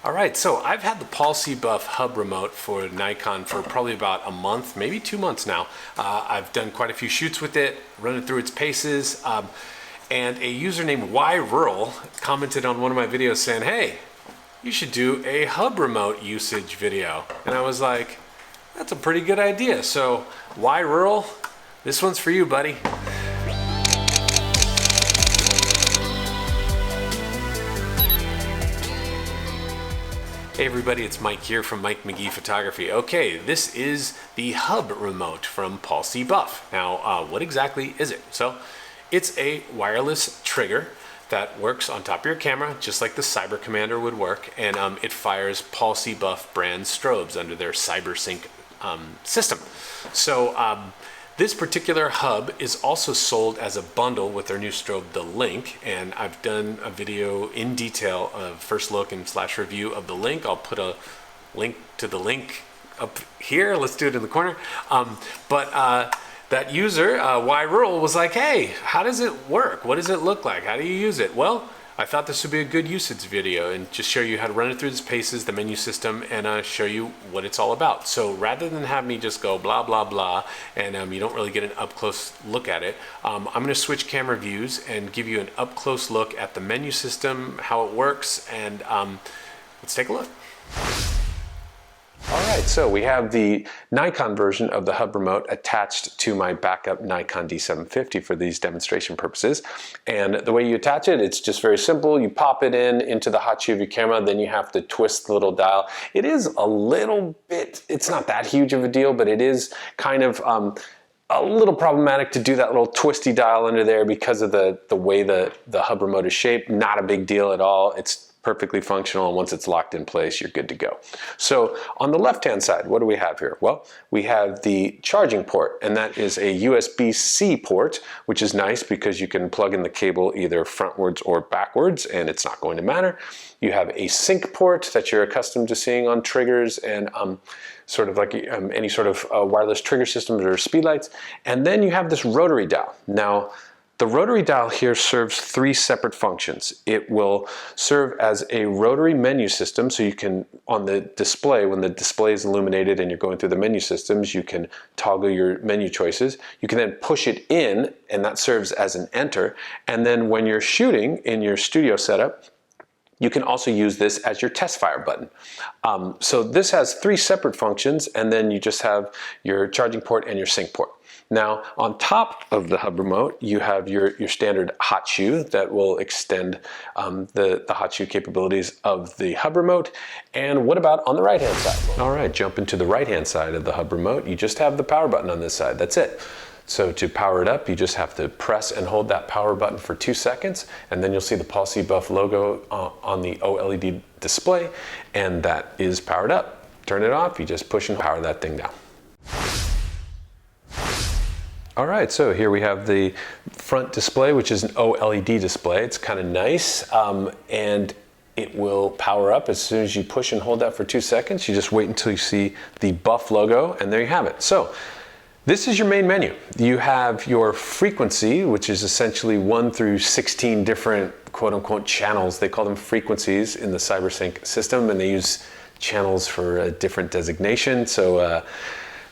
All right, so I've had the Paul C. Buff hub remote for Nikon for probably about a month, maybe 2 months now. I've done quite a few shoots with it, running through its paces, and a user named YRural commented on one of my videos saying, hey, you should do a hub remote usage video. And I was like, that's a pretty good idea. So YRural, this one's for you, buddy. Hey everybody, it's Mike here from Mike McGee Photography. Okay, this is the hub remote from Paul C. Buff. Now, what exactly is it? So, it's a wireless trigger that works on top of your camera, just like the Cyber Commander would work, and it fires Paul C. Buff brand strobes under their CyberSync system. So, this particular hub is also sold as a bundle with their new strobe, the Link, and I've done a video in detail of first look and / review of the Link. I'll put a link to the Link up here. Let's do it in the corner. That user, YRural, was like, hey, how does it work? What does it look like? How do you use it? Well, I thought this would be a good usage video and just show you how to run it through its paces, the menu system, and show you what it's all about. So rather than have me just go blah, blah, blah, and you don't really get an up-close look at it, I'm gonna switch camera views and give you an up-close look at the menu system, how it works, and let's take a look. All right, so we have the Nikon version of the hub remote attached to my backup Nikon D750 for these demonstration purposes. And the way you attach it, it's just very simple. You pop it into the hot shoe of your camera, then you have to twist the little dial. It is a little bit, it's not that huge of a deal, but it is kind of a little problematic to do that little twisty dial under there because of the way the hub remote is shaped. Not a big deal at all. It's perfectly functional, and once it's locked in place, you're good to go. So on the left-hand side, what do we have here? Well, we have the charging port, and that is a USB-C port, which is nice because you can plug in the cable either frontwards or backwards, and it's not going to matter. You have a sync port that you're accustomed to seeing on triggers and sort of like any sort of wireless trigger systems or speed lights. And then you have this rotary dial. Now, the rotary dial here serves 3 separate functions. It will serve as a rotary menu system, so you can, on the display, when the display is illuminated and you're going through the menu systems, you can toggle your menu choices. You can then push it in, and that serves as an enter. And then when you're shooting in your studio setup, you can also use this as your test fire button. So this has 3 separate functions, and then you just have your charging port and your sync port. Now, on top of the hub remote, you have your standard hot shoe that will extend the hot shoe capabilities of the hub remote. And what about on the right-hand side? All right, jump into the right-hand side of the hub remote. You just have the power button on this side. That's it. So to power it up, you just have to press and hold that power button for 2 seconds, and then you'll see the Paul C. Buff logo on the OLED display, and that is powered up. Turn it off, you just push and power that thing down. All right, so here we have the front display, which is an OLED display. It's kind of nice, and it will power up as soon as you push and hold that for 2 seconds. You just wait until you see the Buff logo, and there you have it. So this is your main menu. You have your frequency, which is essentially 1 through 16 different quote-unquote channels. They call them frequencies in the CyberSync system, and they use channels for a different designation. So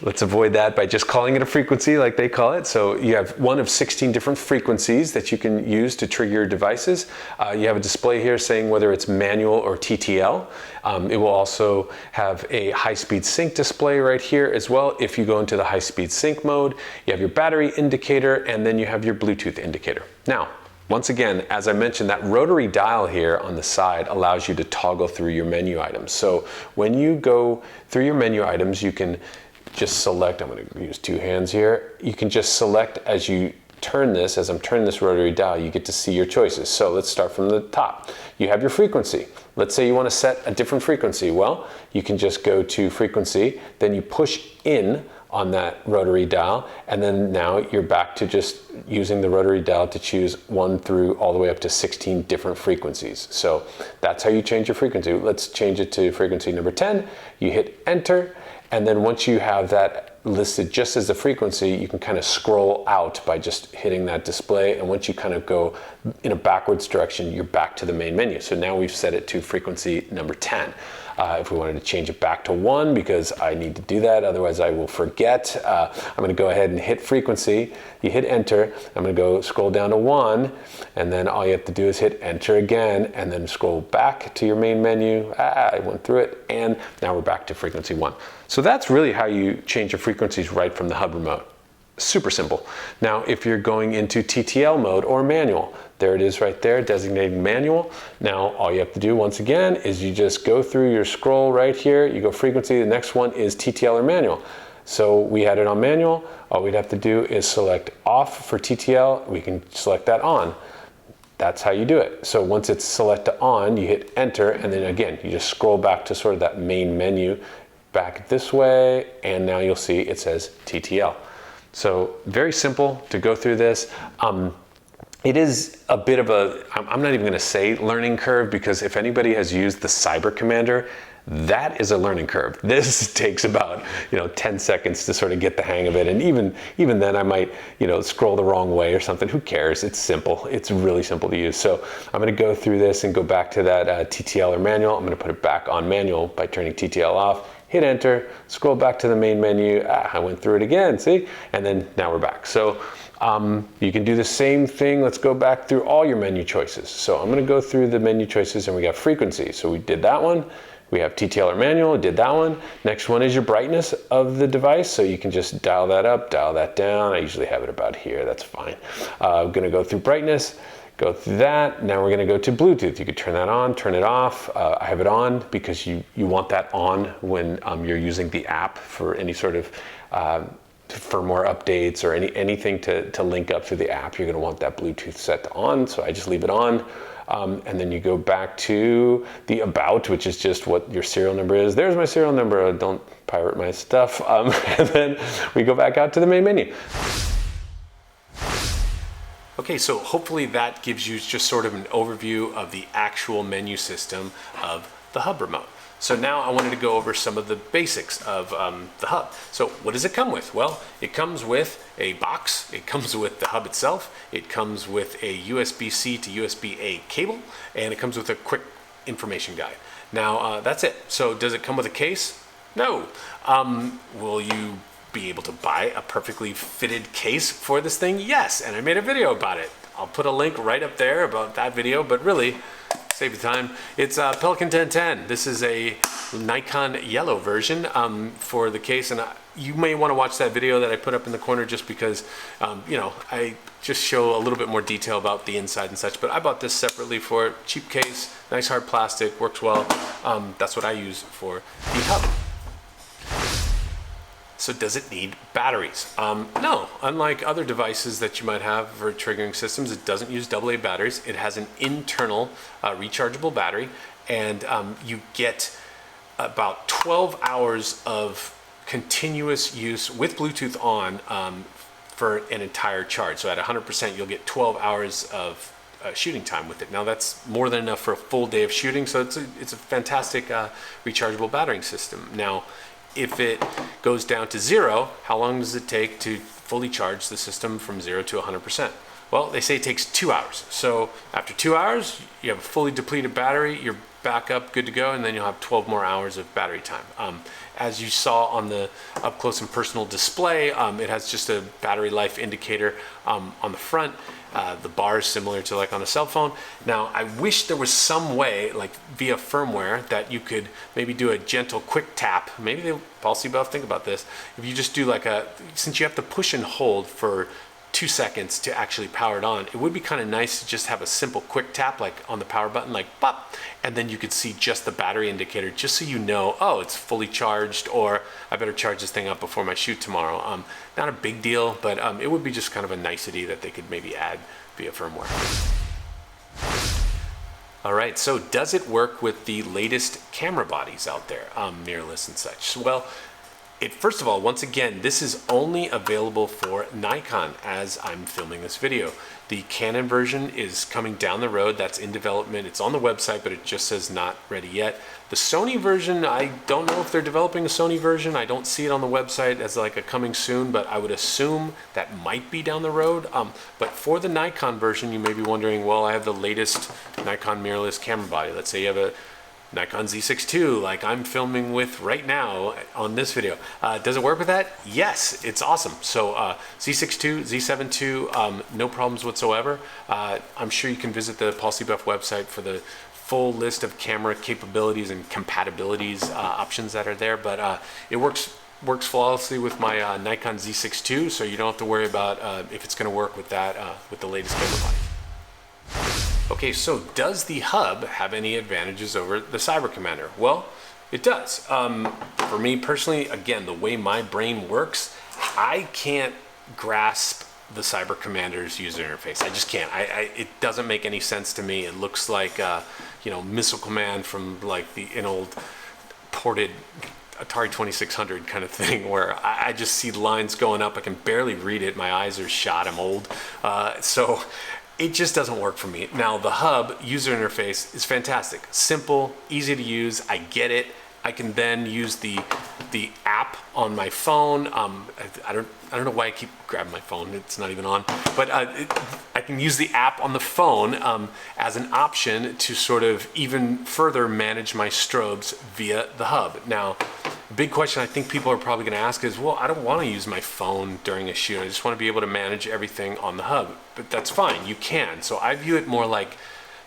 let's avoid that by just calling it a frequency like they call it. So you have 1 of 16 different frequencies that you can use to trigger your devices. You have a display here saying whether it's manual or TTL. It will also have a high-speed sync display right here as well. If you go into the high-speed sync mode, you have your battery indicator, and then you have your Bluetooth indicator. Now, once again, as I mentioned, that rotary dial here on the side allows you to toggle through your menu items. So when you go through your menu items, you can just select, I'm going to use 2 hands here. You can just select as you turn this, as I'm turning this rotary dial, you get to see your choices. So let's start from the top. You have your frequency. Let's say you want to set a different frequency. Well, you can just go to frequency, then you push in on that rotary dial, and then now you're back to just using the rotary dial to choose 1 through all the way up to 16 different frequencies. So that's how you change your frequency. Let's change it to frequency number 10. You hit enter, and then once you have that listed just as the frequency, you can kind of scroll out by just hitting that display. And once you kind of go in a backwards direction, you're back to the main menu. So now we've set it to frequency number 10. If we wanted to change it back to 1, because I need to do that, otherwise I will forget, I'm going to go ahead and hit frequency. You hit enter. I'm going to go scroll down to 1, and then all you have to do is hit enter again, and then scroll back to your main menu. I went through it, and now we're back to frequency 1. So that's really how you change your frequencies right from the hub remote. Super simple. Now, if you're going into TTL mode or manual, there it is right there, designating manual. Now, all you have to do once again is you just go through your scroll right here, you go frequency, the next one is TTL or manual. So we had it on manual, all we'd have to do is select off for TTL, we can select that on. That's how you do it. So once it's selected on, you hit enter, and then again, you just scroll back to sort of that main menu, back this way, and now you'll see it says TTL. So very simple to go through this. It is a bit of a, I'm not even going to say learning curve, because if anybody has used the Cyber Commander, that is a learning curve. This takes about 10 seconds to sort of get the hang of it, and even then I might scroll the wrong way or something. Who cares? It's simple. It's really simple to use. So I'm going to go through this and go back to that TTL or manual. I'm going to put it back on manual by turning TTL off. Hit enter, scroll back to the main menu. I went through it again, see? And then now we're back. So you can do the same thing. Let's go back through all your menu choices. So I'm gonna go through the menu choices, and we got frequency. So we did that one. We have TTL or manual, did that one. Next one is your brightness of the device. So you can just dial that up, dial that down. I usually have it about here, that's fine. I'm gonna go through brightness. Go through that. Now we're going to go to Bluetooth. You could turn that on, turn it off. I have it on because you want that on when you're using the app for any sort of firmware updates or anything to link up through the app. You're going to want that Bluetooth set to on, so I just leave it on. And then you go back to the about, which is just what your serial number is. There's my serial number. Don't pirate my stuff. And then we go back out to the main menu. Okay, so hopefully that gives you just sort of an overview of the actual menu system of the hub remote. So now I wanted to go over some of the basics of the hub. So what does it come with? Well, it comes with a box, it comes with the hub itself, it comes with a USB-C to USB-A cable, and it comes with a quick information guide. Now that's it. So does it come with a case? No. Will you be able to buy a perfectly fitted case for this thing? Yes, and I made a video about it. I'll put a link right up there about that video, but really, save you time. It's Pelican 1010. This is a Nikon yellow version for the case, and you may want to watch that video that I put up in the corner just because, I just show a little bit more detail about the inside and such, but I bought this separately for it. Cheap case, nice hard plastic, works well. That's what I use for the hub. So does it need batteries? No, unlike other devices that you might have for triggering systems, it doesn't use AA batteries. It has an internal rechargeable battery, and you get about 12 hours of continuous use with Bluetooth on for an entire charge. So at 100%, you'll get 12 hours of shooting time with it. Now that's more than enough for a full day of shooting, so it's a fantastic rechargeable battery system. Now, if it goes down to 0, how long does it take to fully charge the system from 0 to 100%? Well, they say it takes 2 hours. So after 2 hours, you have a fully depleted battery, you're back up, good to go, and then you'll have 12 more hours of battery time. As you saw on the up close and personal display, it has just a battery life indicator on the front. The bar is similar to like on a cell phone. Now, I wish there was some way, like via firmware, that you could maybe do a gentle quick tap. Maybe they'll policy buff, think about this. If you just do like since you have to push and hold for 2 seconds to actually power it on, it would be kind of nice to just have a simple quick tap like on the power button, like pop, and then you could see just the battery indicator just so you know, oh, it's fully charged, or I better charge this thing up before my shoot tomorrow. Not a big deal, but it would be just kind of a nicety that they could maybe add via firmware. All right, so does it work with the latest camera bodies out there, mirrorless and such? Well, first of all, once again, this is only available for Nikon as I'm filming this video. The Canon version is coming down the road. That's in development. It's on the website, but it just says not ready yet. The Sony version, I don't know if they're developing a Sony version. I don't see it on the website as like a coming soon, but I would assume that might be down the road. But for the Nikon version, you may be wondering, well, I have the latest Nikon mirrorless camera body. Let's say you have a Nikon Z6 II, like I'm filming with right now on this video. Does it work with that? Yes, it's awesome. So Z6 II, Z7 II, no problems whatsoever. I'm sure you can visit the Policy Buff website for the full list of camera capabilities and compatibilities options that are there, but it works flawlessly with my Nikon Z6 II, so you don't have to worry about if it's going to work with that with the latest camera body. Okay, so does the hub have any advantages over the Cyber Commander? Well, it does. For me personally, again, the way my brain works, I can't grasp the Cyber Commander's user interface. I just can't. It doesn't make any sense to me. It looks like Missile Command from like an old ported Atari 2600 kind of thing, where I just see lines going up. I can barely read it. My eyes are shot. I'm old. So it just doesn't work for me. Now, the hub user interface is fantastic. Simple, easy to use. I get it. I can then use the app on my phone. I don't know why I keep grabbing my phone. It's not even on. But I can use the app on the phone as an option to sort of even further manage my strobes via the hub. Now, the big question I think people are probably going to ask is, well, I don't want to use my phone during a shoot. I just want to be able to manage everything on the hub. But that's fine. You can. So I view it more like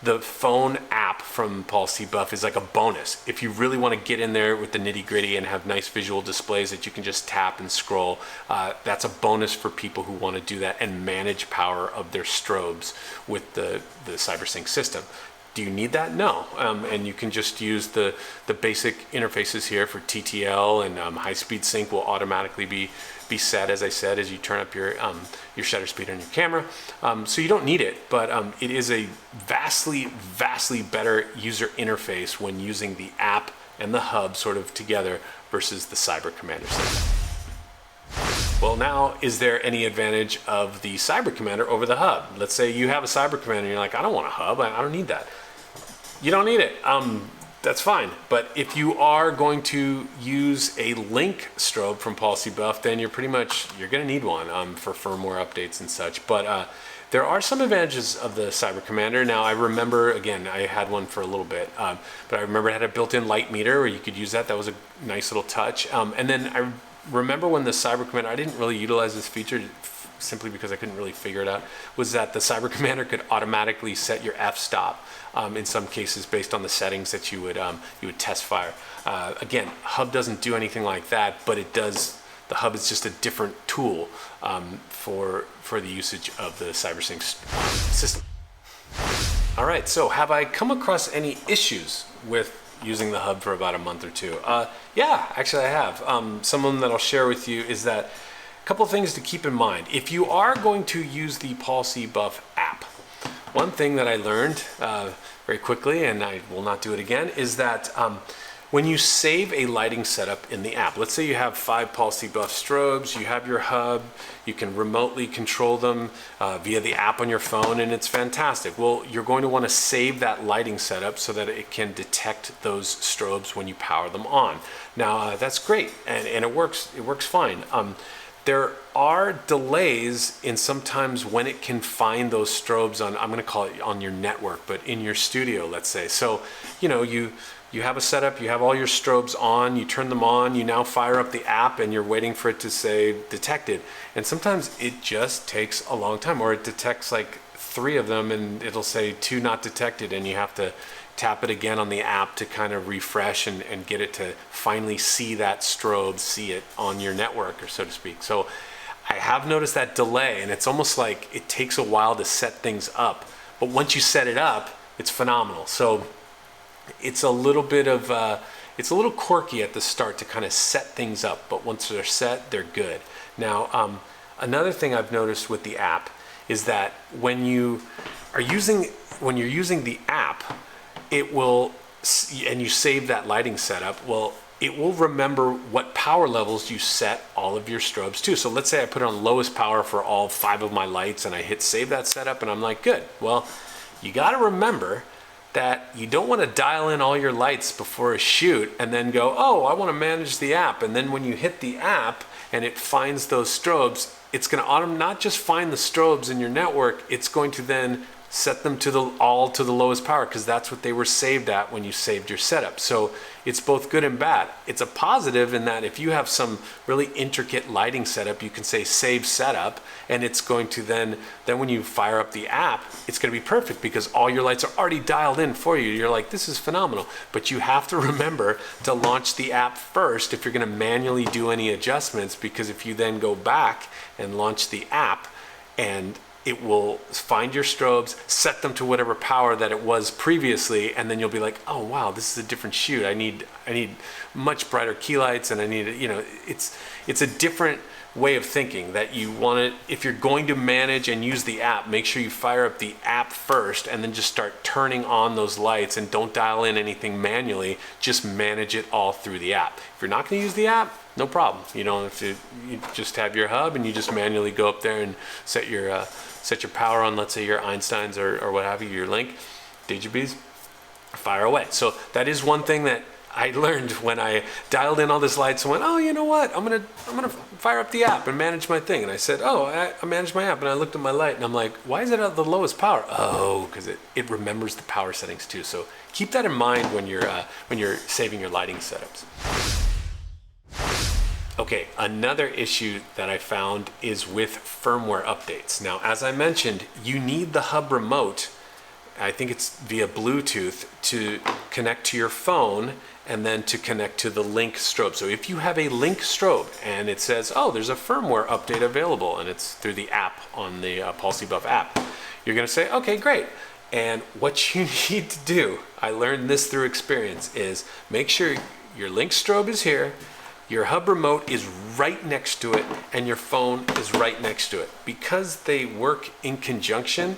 the phone app from Policy Buff is like a bonus. If you really want to get in there with the nitty gritty and have nice visual displays that you can just tap and scroll, that's a bonus for people who want to do that and manage power of their strobes with the CyberSync system. Do you need that? No. And you can just use the basic interfaces here for TTL, and high-speed sync will automatically be set, as I said, as you turn up your shutter speed on your camera. So you don't need it, but it is a vastly better user interface when using the app and the hub sort of together versus the Cyber Commander system. Well, now, is there any advantage of the Cyber Commander over the hub? Let's say you have a Cyber Commander and you're like, I don't want a hub, I don't need that. You don't need it. That's fine. But if you are going to use a link strobe from Policy Buff, then you're going to need one for firmware updates and such. But there are some advantages of the Cyber Commander. Now, I remember, again, I had one for a little bit, but I remember it had a built-in light meter where you could use that. That was a nice little touch. And then I remember when the Cyber Commander, I didn't really utilize this feature simply because I couldn't really figure it out, was that the Cyber Commander could automatically set your f-stop in some cases based on the settings that you would test fire. Again, hub doesn't do anything like that, but it does. The hub is just a different tool for the usage of the CyberSync system. All right, so have I come across any issues with using the hub for about a month or two? Yeah, actually I have. Some of them that I'll share with you is that a couple of things to keep in mind. If you are going to use the Policy Buff app, one thing that I learned very quickly, and I will not do it again, is that when you save a lighting setup in the app, let's say you have 5 Policy Buff strobes, you have your hub, you can remotely control them via the app on your phone, and it's fantastic. Well, you're going to want to save that lighting setup so that it can detect those strobes when you power them on. Now, that's great, and it works fine. There are delays in sometimes when it can find those strobes on, I'm going to call it on your network, but in your studio, let's say. So, you have a setup, you have all your strobes on, you turn them on, you now fire up the app and you're waiting for it to say detected. And sometimes it just takes a long time, or it detects like 3 of them and it'll say 2 not detected, and you have to tap it again on the app to kind of refresh and get it to finally see that strobe, see it on your network, or so to speak. So I have noticed that delay, and it's almost like it takes a while to set things up. But once you set it up, it's phenomenal. So it's a little bit of, it's a little quirky at the start to kind of set things up, but once they're set, they're good. Now, another thing I've noticed with the app is that when you're using the app, it will, and you save that lighting setup, well, it will remember what power levels you set all of your strobes to. So let's say I put it on lowest power for all 5 of my lights and I hit save that setup and I'm like, good. Well, you got to remember that you don't want to dial in all your lights before a shoot and then go, oh, I want to manage the app. And then when you hit the app and it finds those strobes, it's going to not just find the strobes in your network, it's going to then set them to all to the lowest power, because that's what they were saved at when you saved your setup. So it's both good and bad. It's a positive in that if you have some really intricate lighting setup, you can say save setup, and it's going to then when you fire up the app, it's going to be perfect because all your lights are already dialed in for you. You're like, this is phenomenal. But you have to remember to launch the app first if you're going to manually do any adjustments, because if you then go back and launch the app, and it will find your strobes, set them to whatever power that it was previously, and then you'll be like, oh wow, this is a different shoot. I need much brighter key lights, and I need, it's a different way of thinking that you want it. If you're going to manage and use the app, make sure you fire up the app first and then just start turning on those lights, and don't dial in anything manually, just manage it all through the app. If you're not going to use the app, no problem. If you just have your hub and you just manually go up there and set your power on, let's say your Einsteins or what have you, your Link, DJBs, fire away. So that is one thing that I learned when I dialed in all these lights and went, oh, you know what? I'm gonna fire up the app and manage my thing. And I said, oh, I managed my app, and I looked at my light and I'm like, why is it at the lowest power? Oh, because it remembers the power settings too. So keep that in mind when you're saving your lighting setups. Okay, another issue that I found is with firmware updates. Now, as I mentioned, you need the hub remote, I think it's via Bluetooth, to connect to your phone and then to connect to the Link strobe. So if you have a Link strobe and it says, oh, there's a firmware update available, and it's through the app on the Paul C. Buff app, you're gonna say, okay, great. And what you need to do, I learned this through experience, is make sure your Link strobe is here, your hub remote is right next to it, and your phone is right next to it. Because they work in conjunction,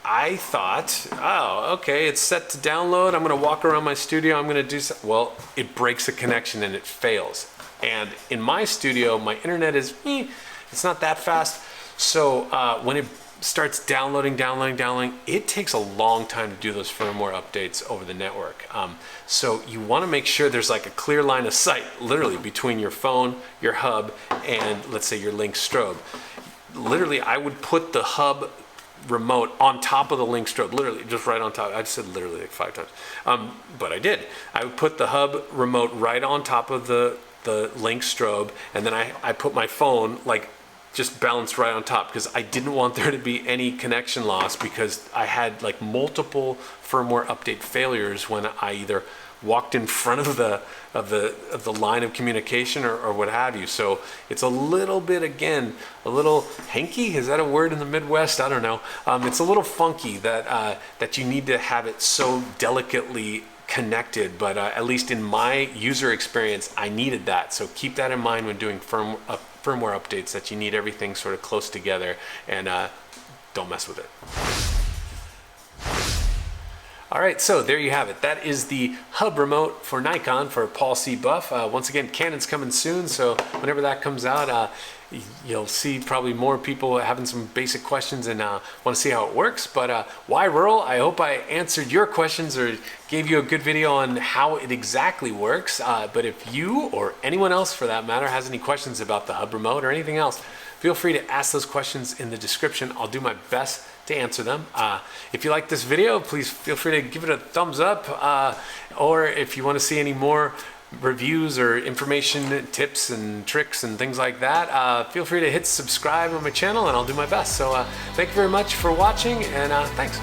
I thought, oh, okay, it's set to download. I'm gonna walk around my studio, I'm gonna do something. Well, it breaks a connection and it fails. And in my studio, my internet is, it's not that fast. So when it starts downloading, it takes a long time to do those firmware updates over the network. So you want to make sure there's like a clear line of sight, literally, between your phone, your hub, and let's say your Link strobe. Literally, I would put the hub remote on top of the Link strobe, literally, just right on top. I've said literally like 5 times, but I did. I would put the hub remote right on top of the Link strobe, and then I put my phone like just balanced right on top, because I didn't want there to be any connection loss, because I had like multiple firmware update failures when I either walked in front of the line of communication or what have you. So it's a little bit, again, a little hanky. Is that a word in the Midwest? I don't know. It's a little funky that you need to have it so delicately connected, but at least in my user experience, I needed that. So keep that in mind when doing firmware updates, that you need everything sort of close together, and don't mess with it. All right, so there you have it. That is the hub remote for Nikon for Paul C. Buff. Once again, Canon's coming soon, so whenever that comes out, you'll see probably more people having some basic questions and want to see how it works. But why rural? I hope I answered your questions or gave you a good video on how it exactly works. But if you, or anyone else for that matter, has any questions about the hub remote or anything else, feel free to ask those questions in the description. I'll do my best to answer them. If you like this video, please feel free to give it a thumbs up. Or if you want to see any more reviews or information, tips and tricks and things like that, feel free to hit subscribe on my channel and I'll do my best. So thank you very much for watching, and thanks.